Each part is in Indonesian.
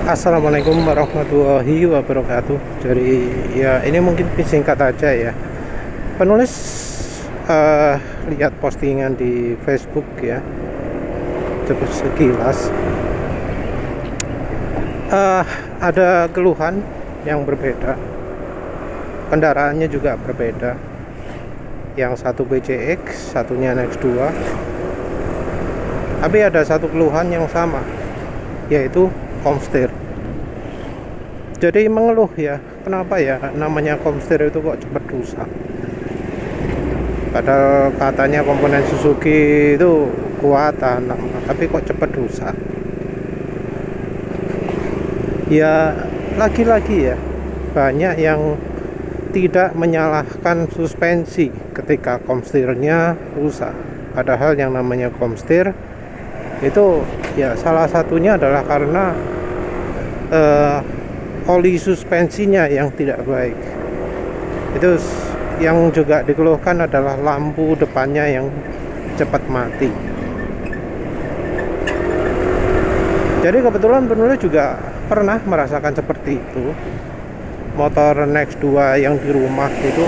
Assalamualaikum warahmatullahi wabarakatuh. Jadi ya ini mungkin singkat aja ya. Penulis lihat postingan di Facebook ya, cukup sekilas. Ada keluhan yang berbeda. Kendaraannya juga berbeda. Yang satu BCX, satunya NX2. Tapi ada satu keluhan yang sama, yaitu komstir. Jadi mengeluh ya, kenapa ya namanya komstir itu kok cepat rusak, padahal katanya komponen Suzuki itu kuat tahan lama, tapi kok cepat rusak. Ya lagi-lagi ya, banyak yang tidak menyalahkan suspensi ketika komstirnya rusak, padahal yang namanya komstir itu ya salah satunya adalah karena oli suspensinya yang tidak baik. Itu yang juga dikeluhkan adalah lampu depannya yang cepat mati. Jadi kebetulan penulis juga pernah merasakan seperti itu. Motor NX2 yang di rumah itu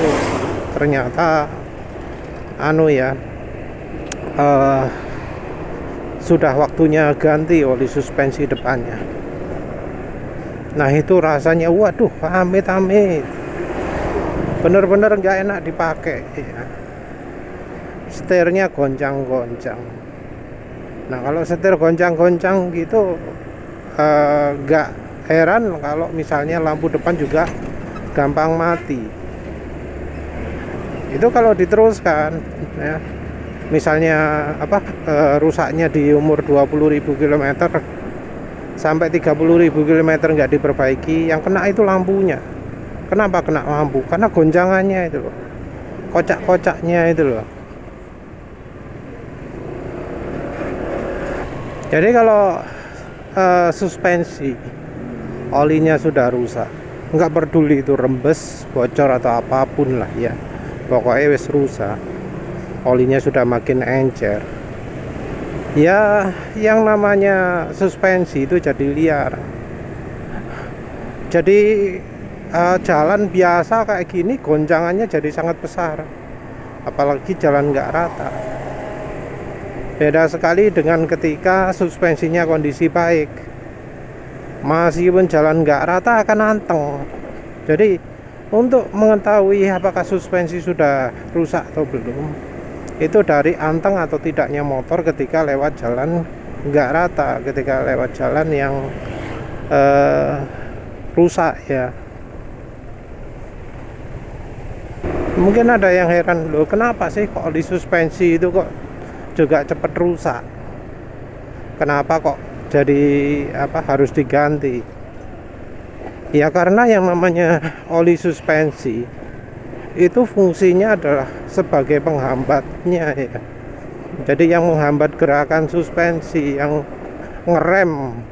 ternyata sudah waktunya ganti oli suspensi depannya. Nah itu rasanya waduh, amit-amit, bener-bener nggak enak dipakai ya. Setirnya goncang-goncang. Nah kalau setir goncang-goncang gitu, nggak heran kalau misalnya lampu depan juga gampang mati. Itu kalau diteruskan ya, misalnya rusaknya di umur 20.000 km sampai 30.000 km nggak diperbaiki, yang kena itu lampunya. Kenapa kena lampu? Karena goncangannya itu loh, kocak-kocaknya itu loh. Jadi kalau suspensi olinya sudah rusak, nggak peduli itu rembes, bocor atau apapun lah ya, pokoknya wis rusak, olinya sudah makin encer ya, yang namanya suspensi itu jadi liar. Jadi jalan biasa kayak gini goncangannya jadi sangat besar, apalagi jalan nggak rata. Beda sekali dengan ketika suspensinya kondisi baik, meskipun jalan nggak rata akan anteng. Jadi untuk mengetahui apakah suspensi sudah rusak atau belum, itu dari anteng atau tidaknya motor ketika lewat jalan nggak rata, ketika lewat jalan yang rusak ya. Mungkin ada yang heran, loh kenapa sih kok di suspensi itu kok juga cepat rusak, kenapa kok jadi harus diganti? Ya karena yang namanya oli suspensi itu fungsinya adalah sebagai penghambatnya ya. Jadi yang menghambat gerakan suspensi, yang ngerem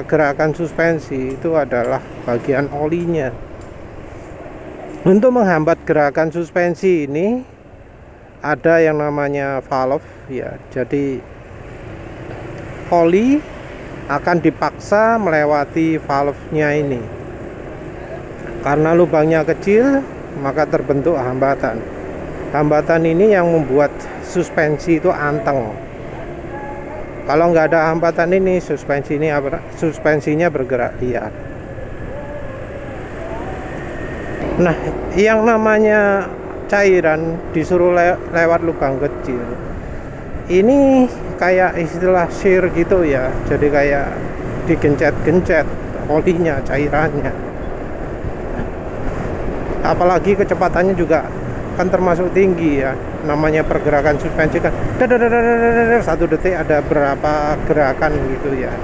gerakan suspensi itu adalah bagian olinya. Untuk menghambat gerakan suspensi ini ada yang namanya valve ya. Jadi oli akan dipaksa melewati valve-nya ini. Karena lubangnya kecil, maka terbentuk hambatan. Hambatan ini yang membuat suspensi itu anteng. Kalau nggak ada hambatan ini, suspensinya bergerak liar. Nah, yang namanya cairan disuruh lewat lubang kecil, ini kayak istilah shear gitu ya. Jadi kayak digencet-gencet olinya, cairannya. Apalagi kecepatannya juga kan termasuk tinggi ya. Namanya pergerakan suspensi kan 1 detik ada berapa gerakan gitu ya.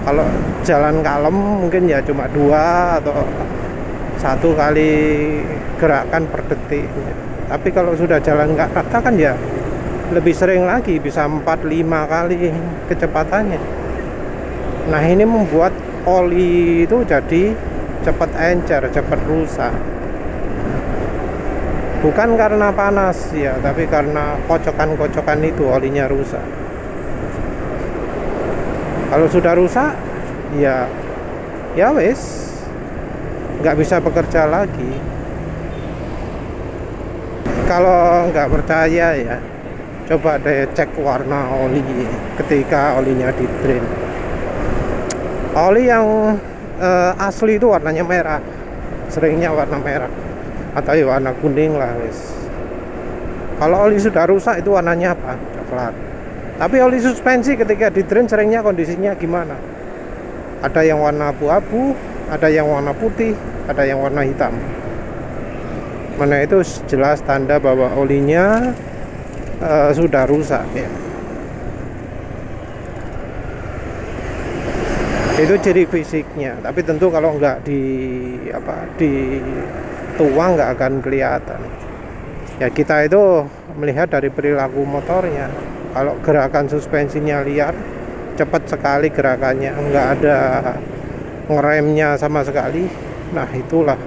Kalau jalan kalem mungkin ya cuma 2 atau 1 kali gerakan per detik. Tapi kalau sudah jalan nggak rata kan ya lebih sering lagi, bisa 4-5 kali kecepatannya. Nah ini membuat oli itu jadi cepat encer, cepat rusak. Bukan karena panas ya, tapi karena kocokan-kocokan itu olinya rusak. Kalau sudah rusak, ya wes, nggak bisa bekerja lagi. Kalau nggak percaya ya, coba deh cek warna oli ketika olinya di drain. Oli yang asli itu warnanya merah, seringnya warna merah atau ya warna kuning lah wes. Kalau oli sudah rusak itu warnanya apa? Coklat. Tapi oli suspensi ketika di drain seringnya kondisinya gimana? Ada yang warna abu-abu, ada yang warna putih, ada yang warna hitam. Mana itu jelas tanda bahwa olinya sudah rusak ya. Itu ciri fisiknya. Tapi tentu kalau nggak dituang nggak akan kelihatan. Ya kita itu melihat dari perilaku motornya. Kalau gerakan suspensinya liar, cepat sekali gerakannya, nggak ada ngeremnya sama sekali. Nah itulah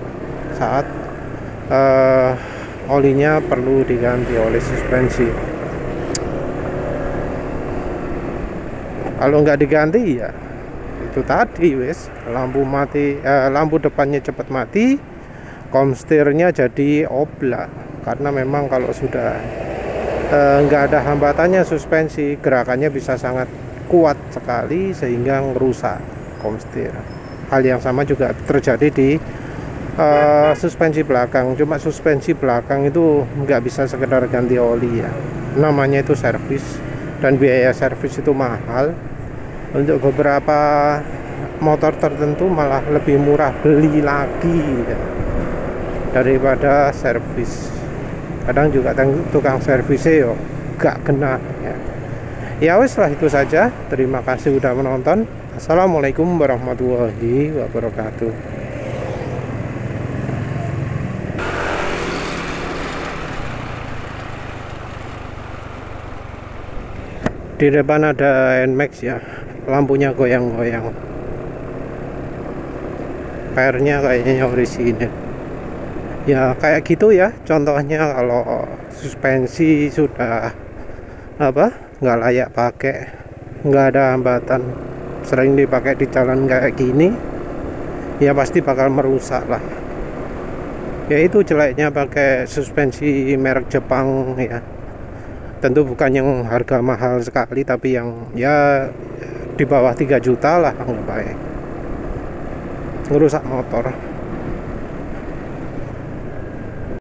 saat olinya perlu diganti oli suspensi. Kalau nggak diganti ya itu tadi wes, lampu mati, lampu depannya cepat mati, komstirnya jadi oblak. Karena memang kalau sudah nggak ada hambatannya suspensi, gerakannya bisa sangat kuat sekali sehingga merusak komstir. Hal yang sama juga terjadi di suspensi belakang. Cuma suspensi belakang itu nggak bisa sekedar ganti oli ya, namanya itu servis, dan biaya servis itu mahal. Untuk beberapa motor tertentu malah lebih murah beli lagi ya, daripada servis. Kadang juga tukang servisnya yo gak kena ya. Ya wes lah, itu saja. Terima kasih udah menonton. Assalamualaikum warahmatullahi wabarakatuh. Di depan ada NMAX ya, lampunya goyang-goyang. Pernya kayaknya orisinil. Ya kayak gitu ya contohnya kalau suspensi sudah nggak layak pakai, nggak ada hambatan, sering dipakai di jalan kayak gini, ya pasti bakal merusak lah. Ya itu jeleknya pakai suspensi merek Jepang ya. Tentu bukan yang harga mahal sekali, tapi yang ya di bawah 3 juta lah, nggak baik, ngerusak motor.